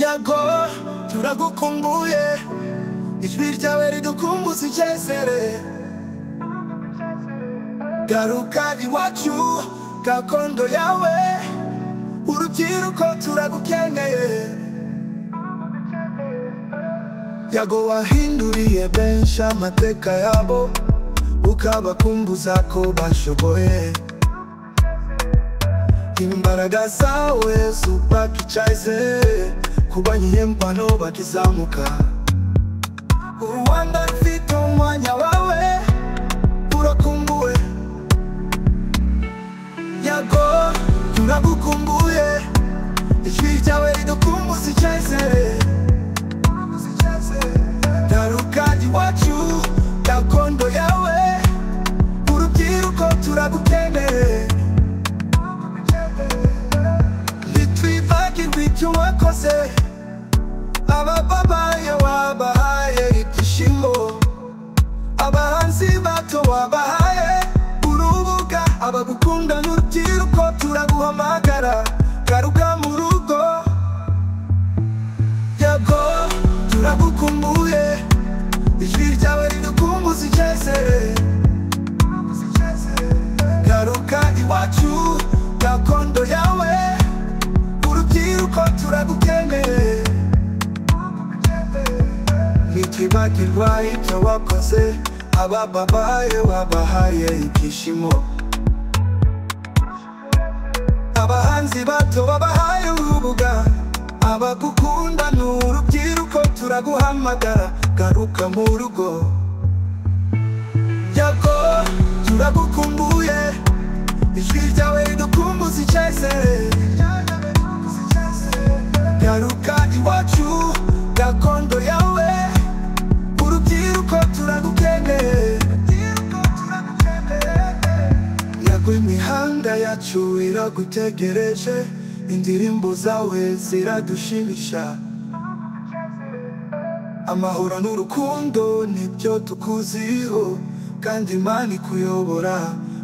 yago turagukumbuye ijwi ryawe ridukumbuza icyizere garuka iwacu gakondo yawe urubyiruko turagukeneye yago wahinduriye benshi amateka yabo ukabakumbuza ko bashoboye imbaraga zawe zubaka icyizere ku banyempano bakizamuka u Rwanda rufite umwanya wawe urakumbuwe yago turagukumbuye ijwi ryawe ridukumbuza icyizere garuka iwacu gakondo yawe urubyiruko turagukeneye ntitwibagirwe icyo wakoze abababaye wabahaye ibyishimo abahanzi bato wabahaye urubuga abagukunda n'urubyiruko turaguhamagara garuka mu rugo yago turagukumbuye ijwi ryawe ridukumbuza icyizere garuka iwacu gakondo yawe urubyiruko turagukeneye ntitwibagirwa ibyo wakoze abababaye wabahaye ibyishimo abahanzi bato babahaye urubuga abagukunda n'urubyiruko turaguhamagara garuka mu rugo yago turagukumbuye ijwi ryawe ridukumbuza icyizere garuka iwacu gakondo yawe urubyiruko turagukeneye yago imihanda yacu iragutegereje indirimbo zawe ziradushimisha amahoro n'urukundo nibyo tukuziho kandi Imana ikuyobora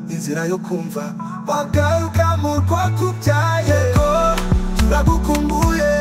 inzira yo kumva wagaruka mu rwakubyaye yago turagukumbuye